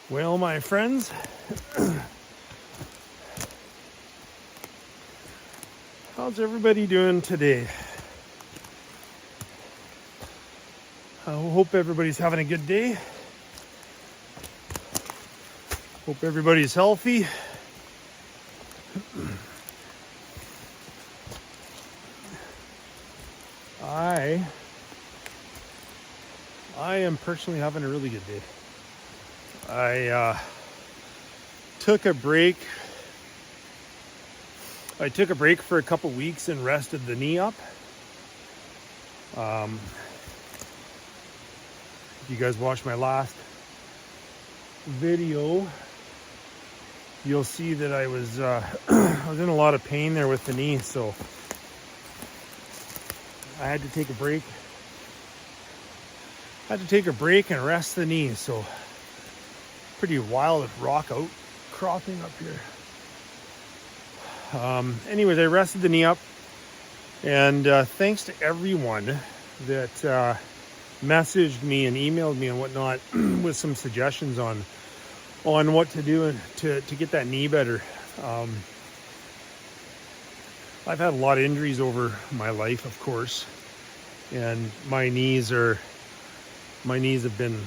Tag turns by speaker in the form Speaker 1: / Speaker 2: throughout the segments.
Speaker 1: Well, my friends, how's everybody doing today? I hope everybody's having a good day. Hope everybody's healthy. I am personally having a really good day. I took a break. I took a break for a couple weeks and rested the knee up. If you guys watched my last video, you'll see that I was I was in a lot of pain there with the knee, so I had to take a break. And rest the knee. So pretty wild rock out cropping up here. Anyways, I rested the knee up, and thanks to everyone that messaged me and emailed me and whatnot with some suggestions on what to do and to get that knee better. I've had a lot of injuries over my life, of course, and my knees have been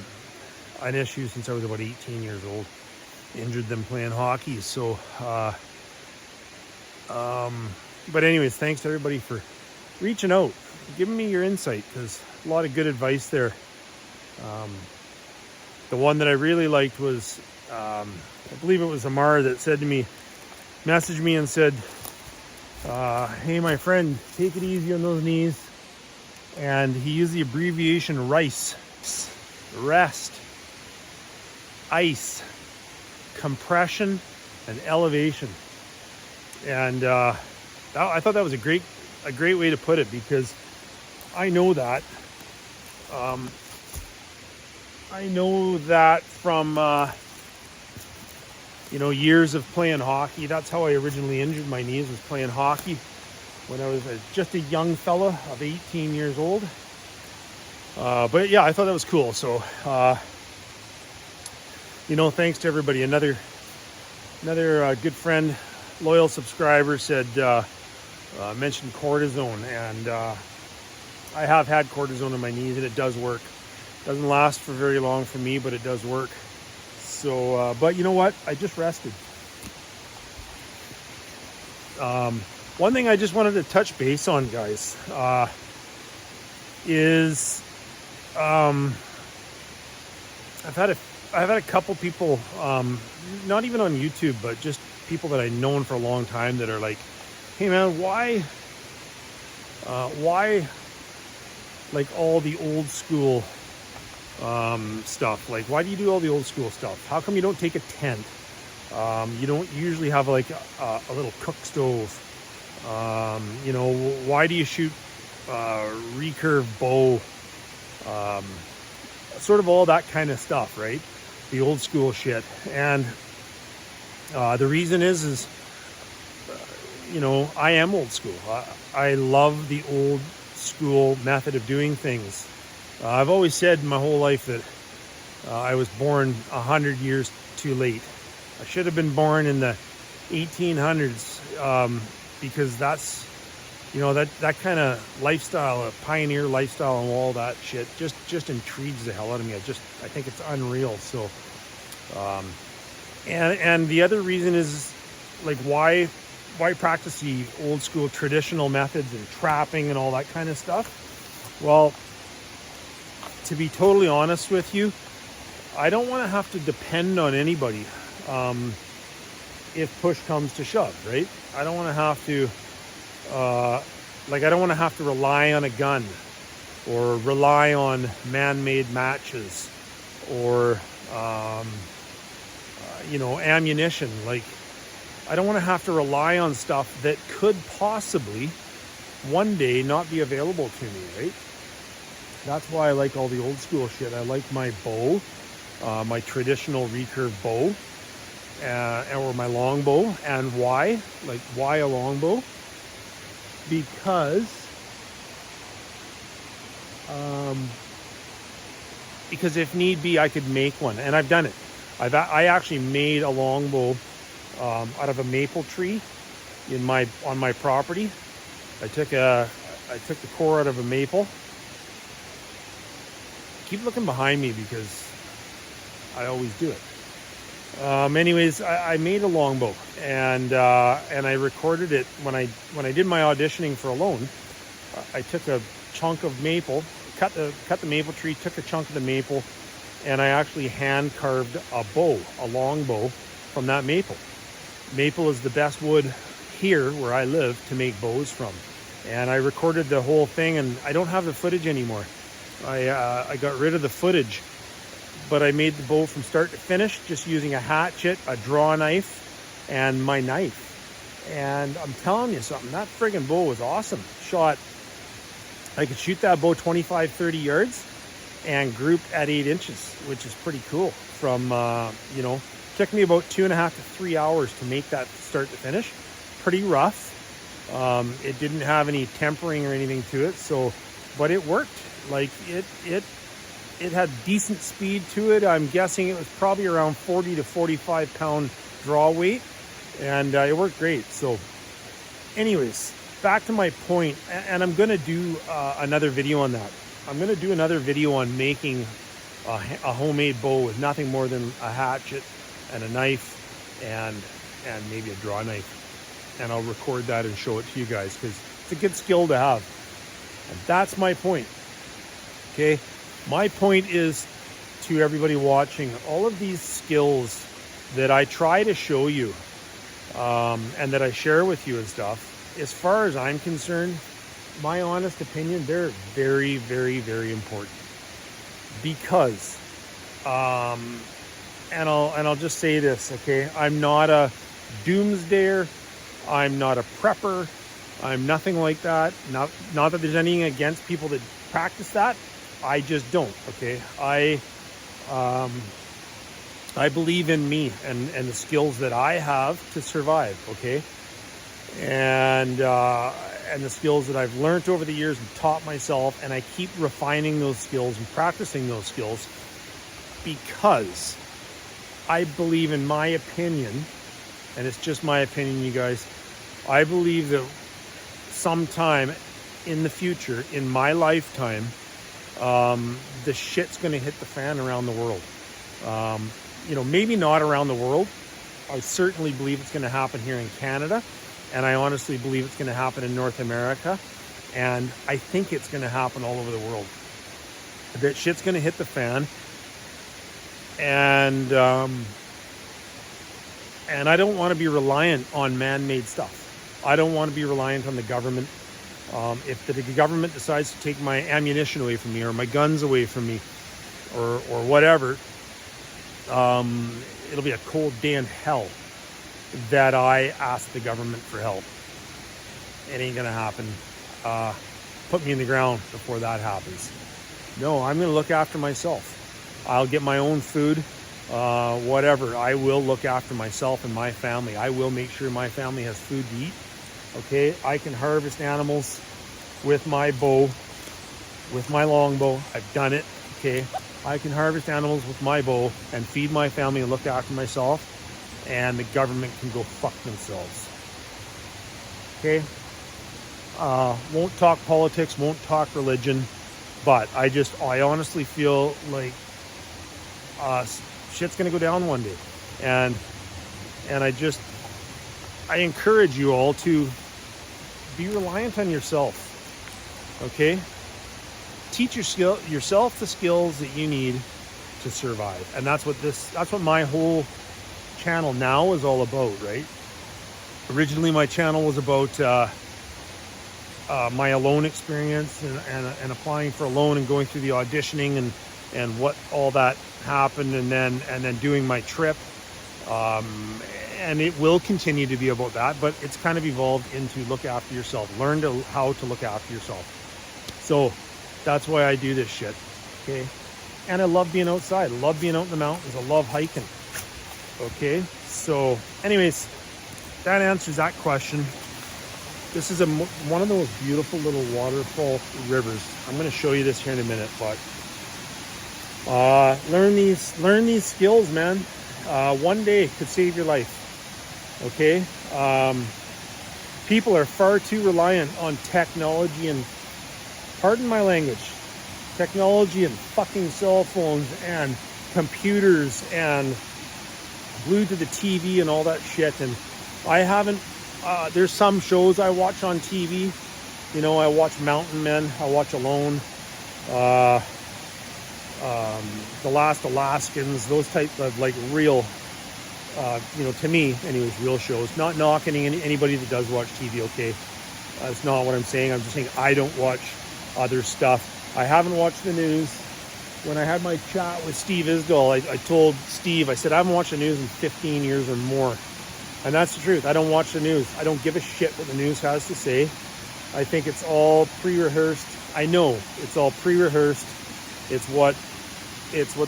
Speaker 1: an issue since I was about 18 years old. Injured them playing hockey. So, but anyways, thanks to everybody for reaching out, giving me your insight, because a lot of good advice there. The one that I really liked was, I believe it was Amar that messaged me and said, hey, my friend, take it easy on those knees. And he used the abbreviation RICE. Rest, ice, compression, and elevation. And I thought that was a great way to put it, because I know that from years of playing hockey. That's how I originally injured my knees, was playing hockey when I was just a young fella of 18 years old. But yeah, I thought that was cool. So, thanks to everybody. Another good friend, loyal subscriber, said, mentioned cortisone, and I have had cortisone in my knees, and it does work. Doesn't last for very long for me, but it does work. So, but you know what? I just rested. One thing I just wanted to touch base on, guys, is I've had a couple people, not even on YouTube, but just people that I've known for a long time, that are like, hey man, why like all the old school stuff? Like, why do you do all the old school stuff? How come you don't take a tent? You don't usually have like a little cook stove. Why do you shoot recurve bow? Sort of all that kind of stuff, right? The old school shit. And the reason is I am old school. I love the old school method of doing things. I've always said my whole life that I was born 100 years too late. I should have been born in the 1800s, because that's, that kind of lifestyle, a pioneer lifestyle and all that shit just intrigues the hell out of me. I think it's unreal. So, and the other reason is, like, why practice the old school traditional methods and trapping and all that kind of stuff? Well, to be totally honest with you, I don't want to have to depend on anybody if push comes to shove, right? I don't want to have to I don't want to have to rely on a gun, or rely on man-made matches, or ammunition. Like, I don't want to have to rely on stuff that could possibly one day not be available to me, right? That's why I like all the old school shit. I like my bow, my traditional recurve bow, or my longbow. And why? Like, why a longbow? Because if need be, I could make one, and I've done it. I actually made a longbow out of a maple tree on my property. I took the core out of a maple. Keep looking behind me because I always do it. Anyways, I made a longbow, and I recorded it when I did my auditioning for Alone. I took a chunk of maple, cut the maple tree, took a chunk of the maple, and I actually hand carved a longbow from that maple. Maple is the best wood here where I live to make bows from, and I recorded the whole thing. And I don't have the footage anymore. I got rid of the footage. But I made the bow from start to finish just using a hatchet, a draw knife, and my knife. And I'm telling you something, that friggin' bow was awesome. I could shoot that bow 25, 30 yards and grouped at 8 inches, which is pretty cool. Took me about 2.5 to 3 hours to make that start to finish. Pretty rough. It didn't have any tempering or anything to it, but it worked. Like it had decent speed to it. I'm guessing it was probably around 40 to 45 pound draw weight, and it worked great. So anyways, back to my point, and I'm going to do another video on that. I'm going to do another video on making a homemade bow with nothing more than a hatchet and a knife and maybe a draw knife. And I'll record that and show it to you guys because it's a good skill to have. And that's my point. Okay? My point is, to everybody watching, all of these skills that I try to show you and that I share with you and stuff, as far as I'm concerned, my honest opinion, they're very, very, very important. Because, and I'll just say this, okay? I'm not a doomsdayer. I'm not a prepper. I'm nothing like that. Not that there's anything against people that practice that. I just don't, okay? I believe in me and the skills that I have to survive, okay? And the skills that I've learned over the years and taught myself, and I keep refining those skills and practicing those skills because I believe, in my opinion, and it's just my opinion, you guys, I believe that sometime in the future, in my lifetime, the shit's going to hit the fan around the world. Maybe not around the world. I certainly believe it's going to happen here in Canada, and I honestly believe it's going to happen in North America, and I think it's going to happen all over the world. That shit's going to hit the fan, and I don't want to be reliant on man-made stuff. I don't want to be reliant on the government. If the government decides to take my ammunition away from me or my guns away from me or whatever, it'll be a cold day in hell that I ask the government for help. It ain't gonna happen. Put me in the ground before that happens. No, I'm gonna look after myself. I'll get my own food, whatever. I will look after myself and my family. I will make sure my family has food to eat. Okay, I can harvest animals with my bow, with my longbow. I've done it, okay? I can harvest animals with my bow and feed my family and look after myself, and the government can go fuck themselves. Okay? Won't talk politics, won't talk religion, but I honestly feel like shit's gonna go down one day. And I encourage you all to be reliant on yourself, okay? Teach yourself the skills that you need to survive. And that's what my whole channel now is all about, right? Originally, my channel was about my Alone experience and applying for Alone and going through the auditioning and what all that happened, and then doing my trip. And it will continue to be about that, but it's kind of evolved into look after yourself. Learn how to look after yourself. So that's why I do this shit, okay? And I love being outside. I love being out in the mountains. I love hiking, okay? So anyways, that answers that question. This is one of the most beautiful little waterfall rivers. I'm going to show you this here in a minute, but learn these skills, man. One day could save your life. Okay? People are far too reliant on technology and, pardon my language, technology and fucking cell phones and computers and glued to the TV and all that shit. And I haven't, there's some shows I watch on TV. You know, I watch Mountain Men, I watch Alone, The Last Alaskans, those type of like real, you know, to me anyways, real shows. Not knocking anybody that does watch TV, okay? That's not what I'm saying. I'm just saying I don't watch other stuff. I haven't watched the news. When I had my chat with Steve Isdall, I told Steve, I said, I haven't watched the news in 15 years or more. And that's the truth. I don't watch the news. I don't give a shit what the news has to say. I think it's all pre-rehearsed. I know it's all pre-rehearsed. It's what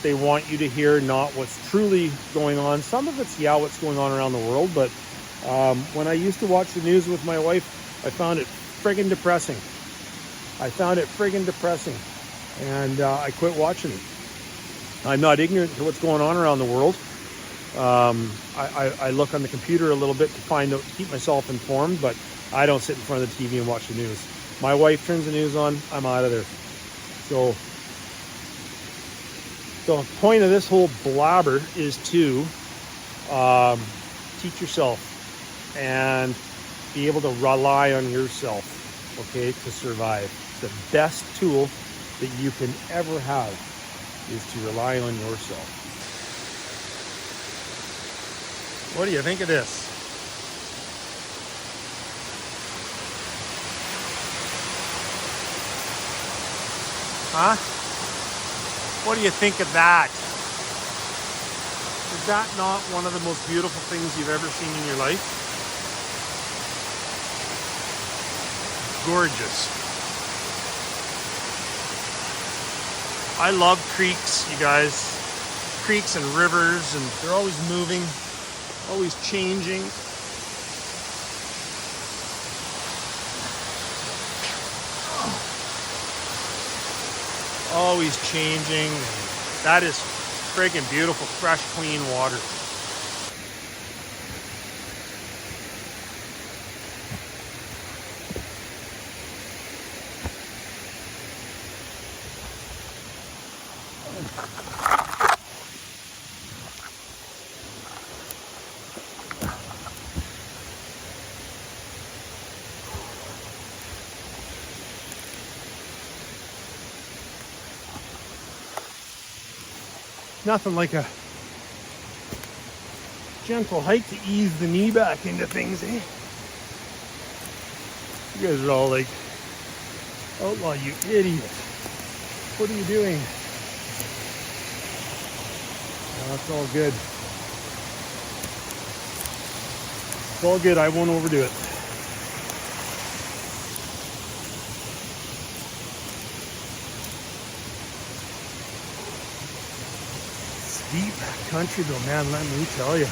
Speaker 1: they want you to hear, not what's truly going on. Some of it's, yeah, what's going on around the world. But when I used to watch the news with my wife, I found it friggin' depressing. And I quit watching it. I'm not ignorant to what's going on around the world. I look on the computer a little bit to find out, to keep myself informed, but I don't sit in front of the TV and watch the news. My wife turns the news on, I'm out of there. So the point of this whole blabber is to teach yourself and be able to rely on yourself, okay, to survive. The best tool that you can ever have is to rely on yourself. What do you think of this? Huh? What do you think of that? Is that not one of the most beautiful things you've ever seen in your life? Gorgeous. I love creeks, you guys. Creeks and rivers, and they're always moving, always changing. Always changing. That is friggin' beautiful, fresh, clean water. Nothing like a gentle hike to ease the knee back into things, eh? You guys are all like, outlaw, you idiot. What are you doing? No, it's all good. It's all good. I won't overdo it. Deep country though, man, let me tell you.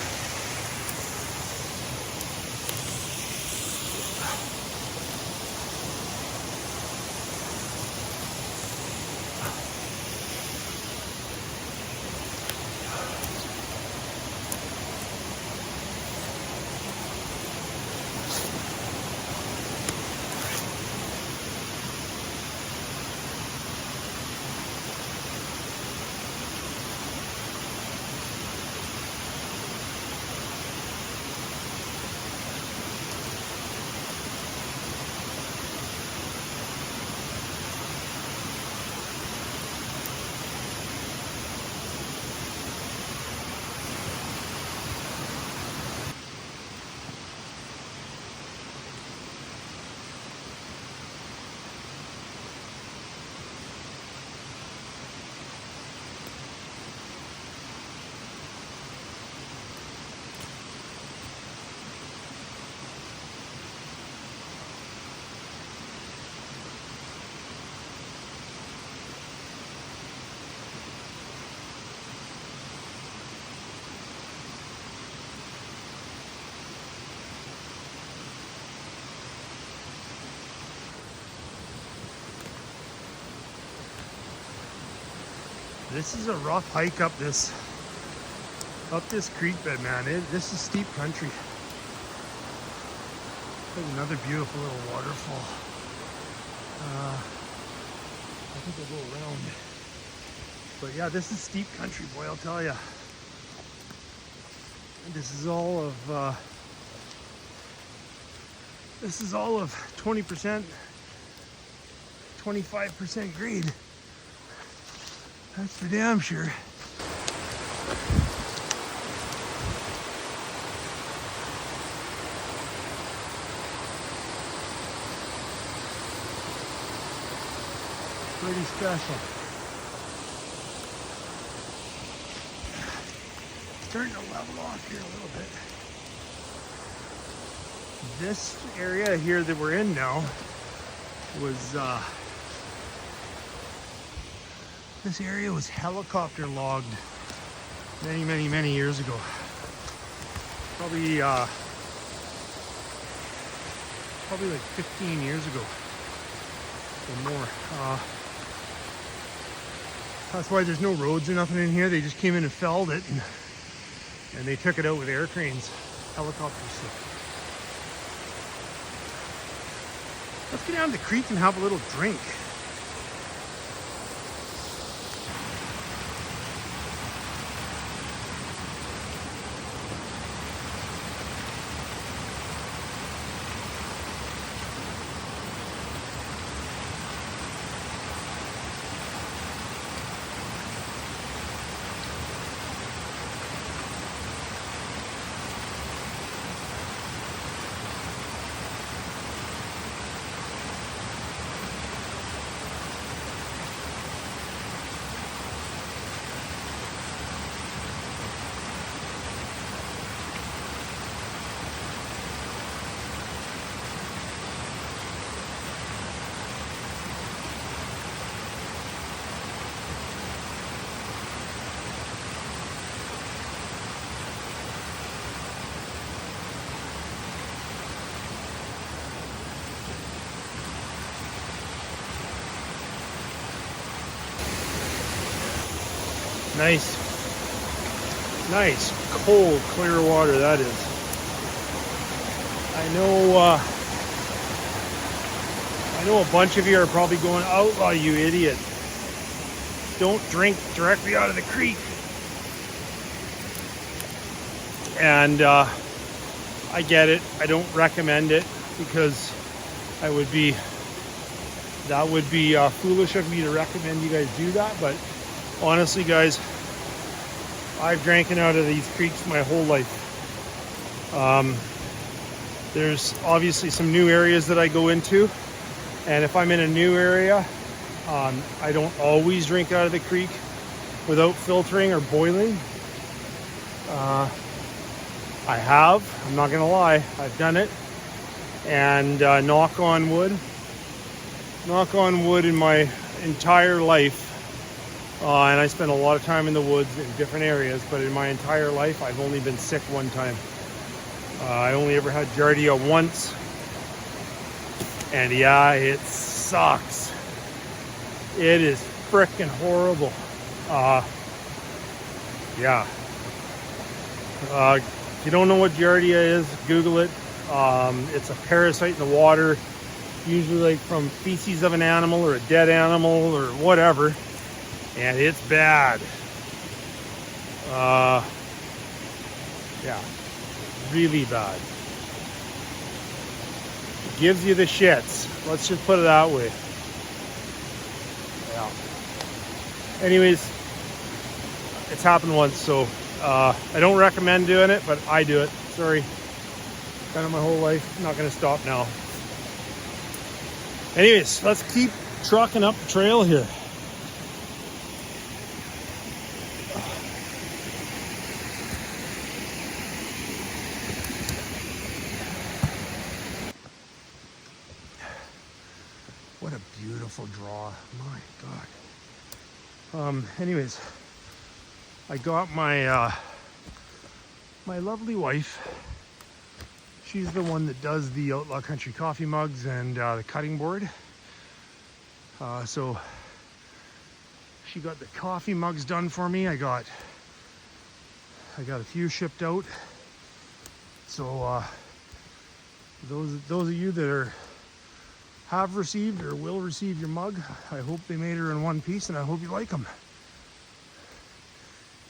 Speaker 1: This is a rough hike up this Up this creek bed, man, this is steep country. There's another beautiful little waterfall. I think we'll go around. But yeah, this is steep country, boy, I'll tell you. This is all of 20%, 25% grade. That's for damn sure. Pretty special. Starting to level off here a little bit. This area here that we're in now was this area was helicopter logged many years ago. Probably like 15 years ago or more. That's why there's no roads or nothing in here. They just came in and felled it and they took it out with air cranes, helicopters. Let's get down to the creek and have a little drink. Nice, cold, clear water that is. I know a bunch of you are probably going, "Outlaw, you idiot. Don't drink directly out of the creek." And I get it. I don't recommend it because that would be foolish of me to recommend you guys do that. But honestly, guys, I've drank out of these creeks my whole life. There's obviously some new areas that I go into, and if I'm in a new area, I don't always drink out of the creek without filtering or boiling. I have, I'm not gonna lie, I've done it, and knock on wood in my entire life. And I spent a lot of time in the woods in different areas, but in my entire life, I've only been sick one time. I only ever had Giardia once, and yeah, it sucks. It is frickin' horrible. Yeah. If you don't know what Giardia is, Google it. It's a parasite in the water, usually like from feces of an animal or a dead animal or whatever. And it's bad. Yeah, really bad. It gives you the shits. Let's just put it that way. Yeah. Anyways, it's happened once, so I don't recommend doing it, but I do it. Sorry. Done it my whole life. I'm not gonna stop now. Anyways, let's keep trucking up the trail here. What a beautiful draw. My God. Anyways, I got my my lovely wife. She's the one that does the Outlaw Country coffee mugs and the cutting board. So she got the coffee mugs done for me. I got I got a few shipped out. So those of you that have received or will receive your mug, I hope they made her in one piece, and I hope you like them.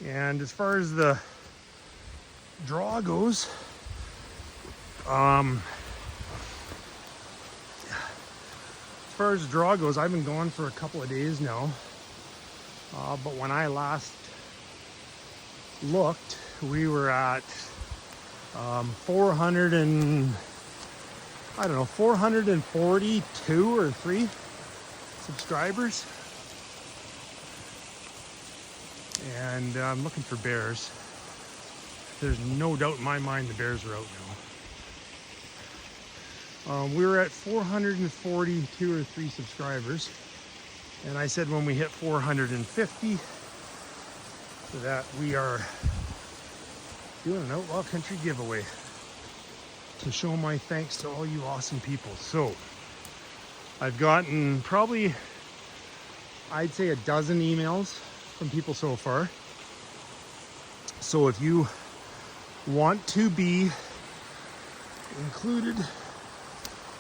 Speaker 1: And as far as the draw goes, I've been going for a couple of days now. But when I last looked, we were at 442 or 3 subscribers. And I'm looking for bears. There's no doubt in my mind the bears are out now. We were at 442 or 3 subscribers. And I said when we hit 450 that we are doing an Outlaw Country giveaway to show my thanks to all you awesome people. So I've gotten probably, I'd say, a dozen emails from people so far. So if you want to be included,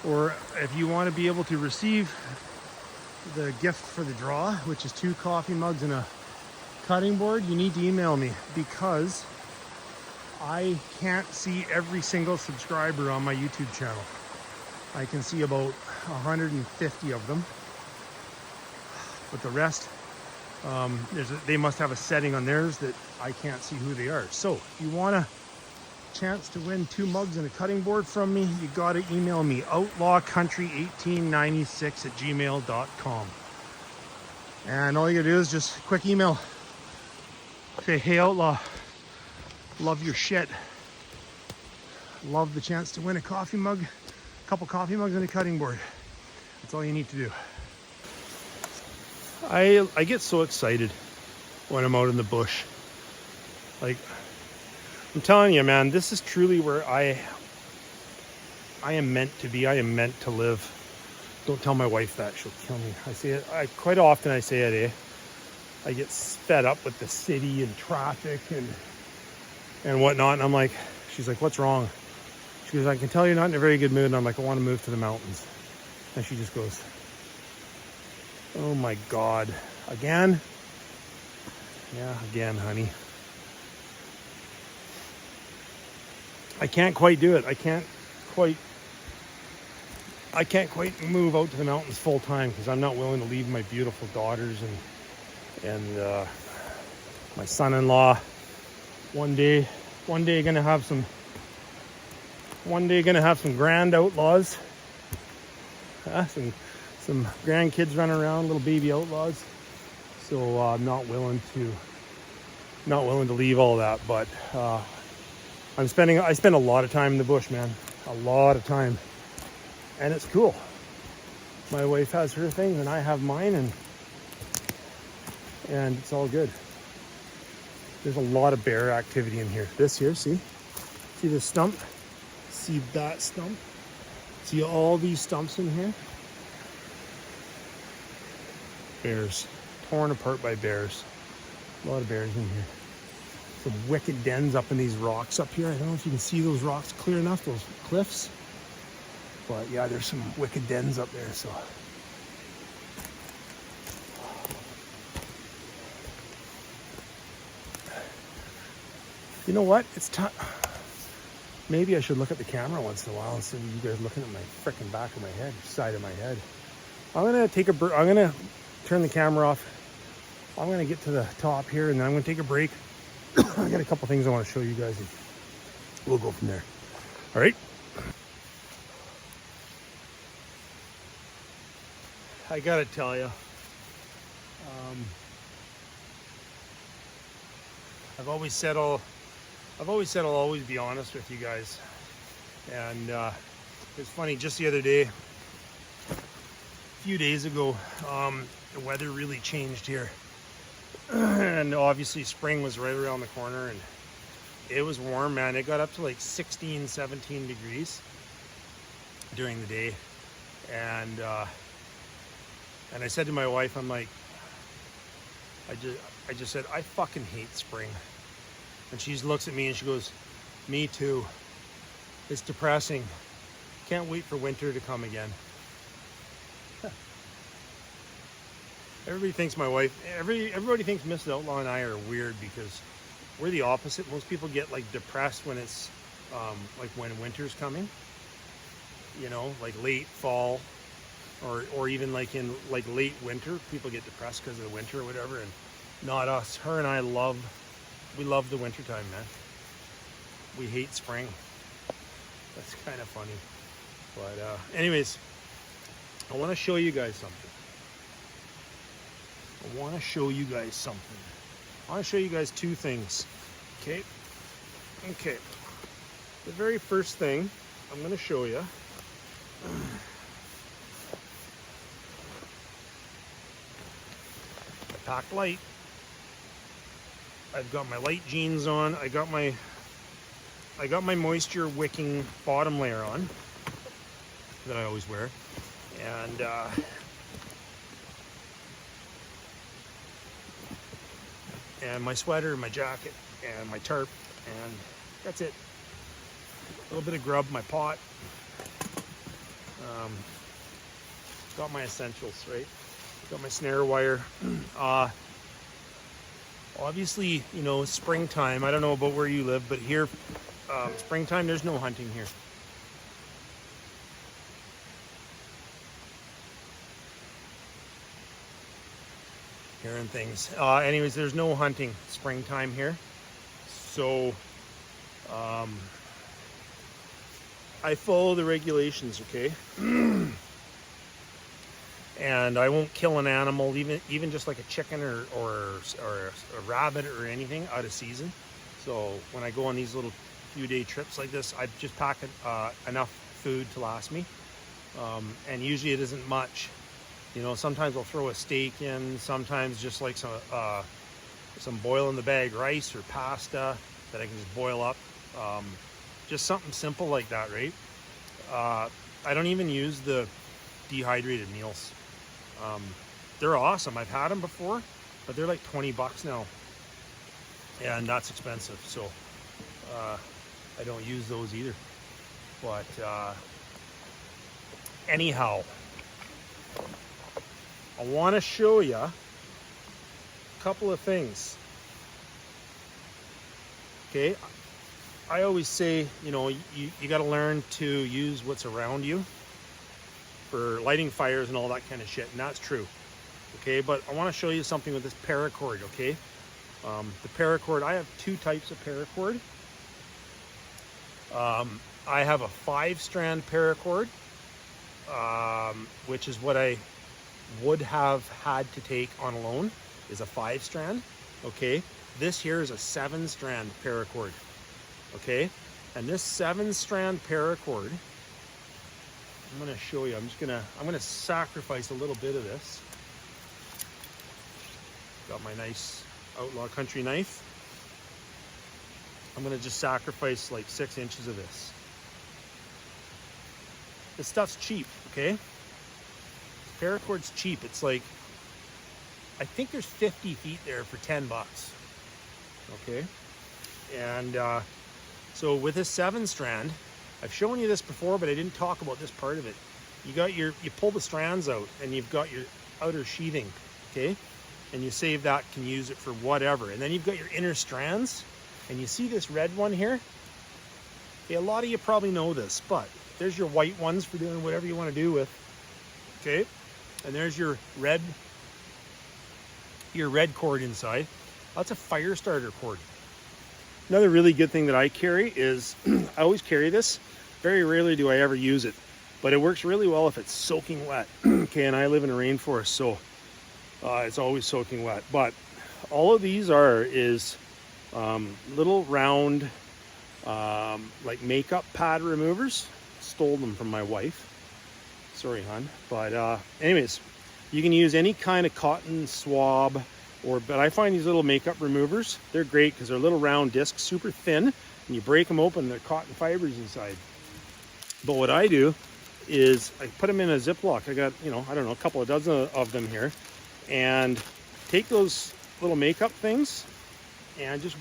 Speaker 1: or if you want to be able to receive the gift for the draw, which is 2 coffee mugs and a cutting board, you need to email me, because I can't see every single subscriber on my YouTube channel. I can see about 150 of them, but the rest, they must have a setting on theirs that I can't see who they are. So if you want a chance to win 2 mugs and a cutting board from me, you gotta email me, outlawcountry1896@gmail.com. And all you gotta do is just a quick email. Say, hey Outlaw, love your shit. Love the chance to win a coffee mug, a couple coffee mugs and a cutting board. That's all you need to do. I get so excited when I'm out in the bush. Like, I'm telling you, man, this is truly where I am meant to be. I am meant to live. Don't tell my wife that, she'll kill me. I say it, quite often I say it, I get fed up with the city and traffic and whatnot. And I'm like, she's like, what's wrong? She goes, I can tell you're not in a very good mood. And I'm like, I want to move to the mountains. And she just goes, oh my God, again? Yeah, again, honey. I can't quite do it. I can't quite move out to the mountains full time, because I'm not willing to leave my beautiful daughters and my son-in-law. One day gonna have some grand outlaws. Some grandkids running around, little baby outlaws. So I'm not willing to leave all that, but I spend a lot of time in the bush, man. A lot of time. And it's cool. My wife has her thing and I have mine, and it's all good. There's a lot of bear activity in here. This here, see this stump? See that stump? See all these stumps in here? Bears. Torn apart by bears. A lot of bears in here. Some wicked dens up in these rocks up here. I don't know if you can see those rocks clear enough, those cliffs. But yeah, there's some wicked dens up there, so. You know what? It's time. Maybe I should look at the camera once in a while instead of you guys looking at my frickin' back of my head, side of my head. I'm gonna turn the camera off. I'm gonna get to the top here, and then I'm gonna take a break. I got a couple things I want to show you guys, and we'll go from there. All right. I gotta tell you, I've always said I'll always be honest with you guys. And it's funny, just the other day, a few days ago, the weather really changed here. And obviously spring was right around the corner, and it was warm, man. It got up to like 16, 17 degrees during the day. And I said to my wife, I'm like, I just said, I fucking hate spring. And she looks at me and she goes, "Me too. It's depressing. Can't wait for winter to come again." Everybody thinks my wife, everybody thinks Mrs. Outlaw and I are weird because we're the opposite. Most people get like depressed when it's like when winter's coming, you know, like late fall or even like in like late winter, people get depressed because of the winter or whatever, and not us. Her and I we love the winter time, man. We hate spring. That's kind of funny. But anyways, I want to show you guys something. I want to show you guys something. I want to show you guys two things. Okay. The very first thing I'm going to show you. I packed light. I've got my light jeans on. I got my moisture wicking bottom layer on that I always wear, and my sweater, my jacket, and my tarp, and that's it. A little bit of grub, my pot. Got my essentials, right? Got my snare wire. Obviously, you know, springtime. I don't know about where you live, but here, springtime, there's no hunting here. Hearing things. Anyways, there's no hunting springtime here. So, I follow the regulations, okay? And I won't kill an animal, even just like a chicken or a rabbit or anything out of season. So when I go on these little few day trips like this, I just pack enough food to last me. And usually it isn't much. You know, sometimes I'll throw a steak in, sometimes just like some boil in the bag rice or pasta that I can just boil up. Just something simple like that, right? I don't even use the dehydrated meals. They're awesome. I've had them before, but they're like $20 now, and that's expensive. So I don't use those either. But anyhow, I want to show you a couple of things. Okay, I always say, you know, you got to learn to use what's around you for lighting fires and all that kind of shit, and that's true. Okay, but I want to show you something with this paracord. Okay, the paracord, I have two types of paracord. I have a 5-strand paracord, which is what I would have had to take on a loan, is a 5-strand. Okay, this here is a 7-strand paracord. Okay, and this 7-strand paracord, I'm going to show you. I'm going to sacrifice a little bit of this. Got my nice Outlaw Country knife. I'm going to just sacrifice like 6 inches of this. This stuff's cheap, okay? Paracord's cheap. It's like, I think there's 50 feet there for $10. Okay, and so with this 7-strand, I've shown you this before, but I didn't talk about this part of it. You pull the strands out, and you've got your outer sheathing, okay? And you save that, can use it for whatever. And then you've got your inner strands, and you see this red one here? Okay, a lot of you probably know this, but there's your white ones for doing whatever you want to do with, okay? And there's your red cord inside. That's a fire starter cord. Another really good thing that I carry is, I always carry this. Very rarely do I ever use it, but it works really well if it's soaking wet. Okay, and I live in a rainforest, so it's always soaking wet. But all of these is little round, like makeup pad removers. Stole them from my wife. Sorry, hon. But anyways, you can use any kind of cotton swab, but I find these little makeup removers, they're great because they're little round discs, super thin, and you break them open, they're cotton fibers inside. But what I do is I put them in a Ziploc. I got, you know, I don't know, a couple of dozen of them here, and take those little makeup things and just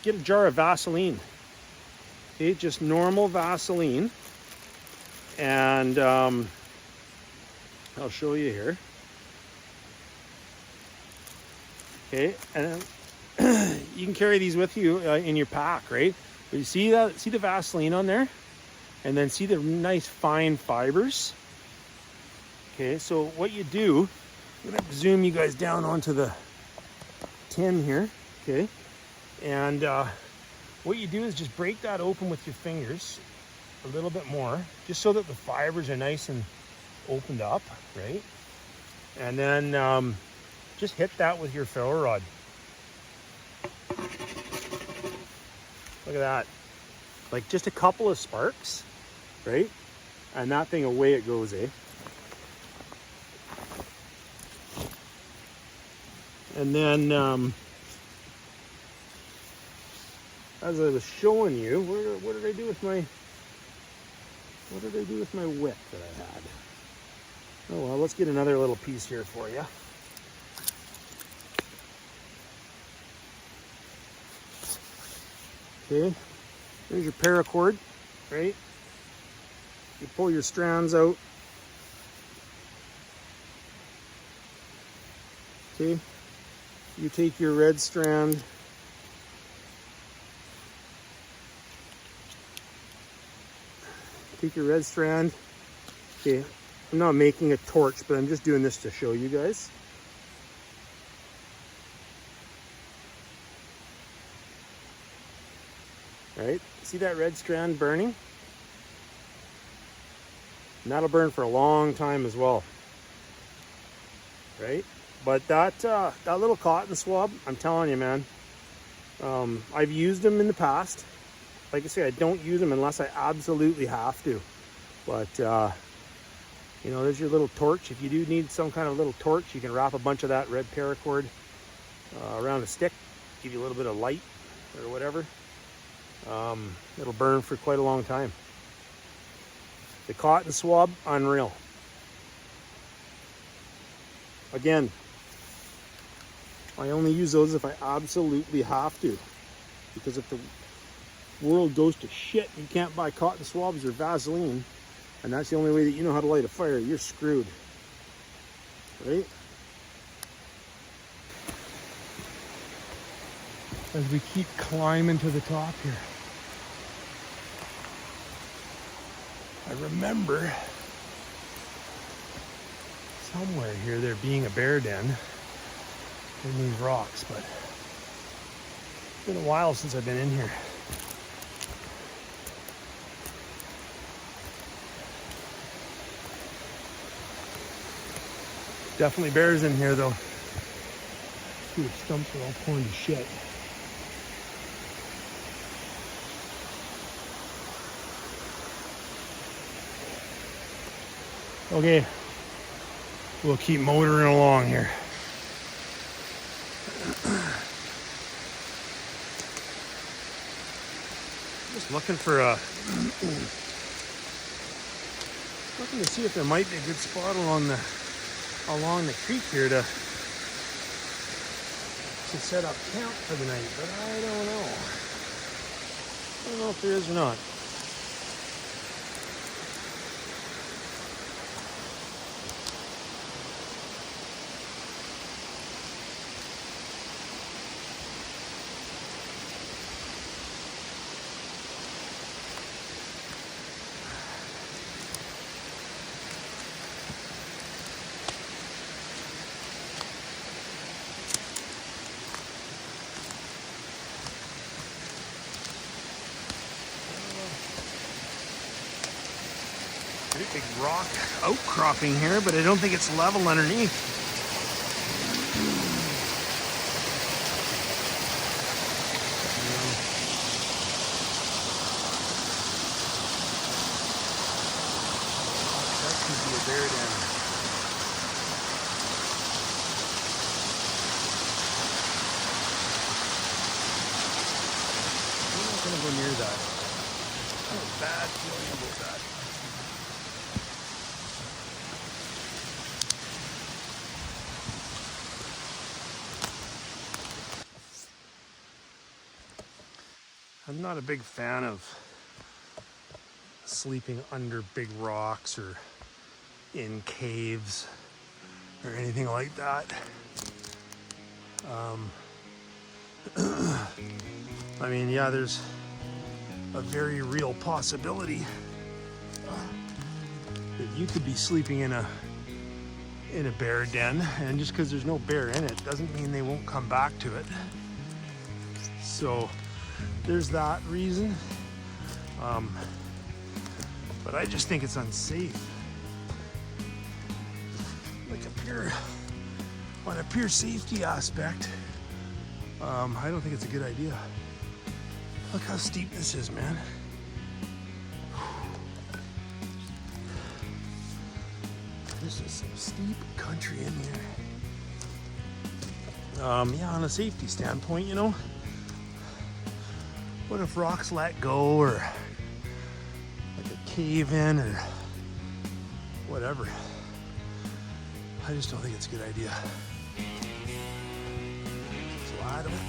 Speaker 1: get a jar of Vaseline. Okay, just normal Vaseline. And I'll show you here. Okay, and you can carry these with you in your pack, right? But you see that? See the Vaseline on there? And then see the nice fine fibers? Okay, so what you do, I'm gonna zoom you guys down onto the tin here, okay? And what you do is just break that open with your fingers a little bit more, just so that the fibers are nice and opened up, right? And then just hit that with your ferro rod. Look at that. Like just a couple of sparks, right? And that thing, away it goes, eh? And then, as I was showing you, what did I do with my wick that I had? Oh well, let's get another little piece here for you. Okay, there's your paracord, right? You pull your strands out. Okay, you take your red strand, okay, I'm not making a torch, but I'm just doing this to show you guys. Right, see that red strand burning? And that'll burn for a long time as well, right? But that little cotton swab, I'm telling you, man, I've used them in the past. Like I say, I don't use them unless I absolutely have to. But you know, there's your little torch. If you do need some kind of little torch, you can wrap a bunch of that red paracord around a stick, give you a little bit of light or whatever. It'll burn for quite a long time. The cotton swab, unreal. Again, I only use those if I absolutely have to. Because if the world goes to shit, you can't buy cotton swabs or Vaseline, and that's the only way that you know how to light a fire, you're screwed. Right? As we keep climbing to the top here, I remember somewhere here there being a bear den in these rocks, but it's been a while since I've been in here. Definitely bears in here though. See, the stumps are all torn to shit. Okay, we'll keep motoring along here. Just looking for looking to see if there might be a good spot along the creek here to set up camp for the night, but I don't know. I don't know if there is or not. Pretty big rock outcropping here, but I don't think it's level underneath. That could be a bear den. I'm not going to go near that. I have a bad feeling about that. I'm not a big fan of sleeping under big rocks or in caves or anything like that. I mean, yeah, there's a very real possibility that you could be sleeping in a bear den, and just because there's no bear in it doesn't mean they won't come back to it. So there's that reason. But I just think it's unsafe. Like on a pure safety aspect, I don't think it's a good idea. Look how steep this is, man. This is some steep country in here. Yeah, on a safety standpoint, you know, what if rocks let go, or like a cave in, or whatever? I just don't think it's a good idea. So I don't do it.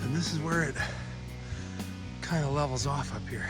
Speaker 1: And this is where it kind of levels off up here.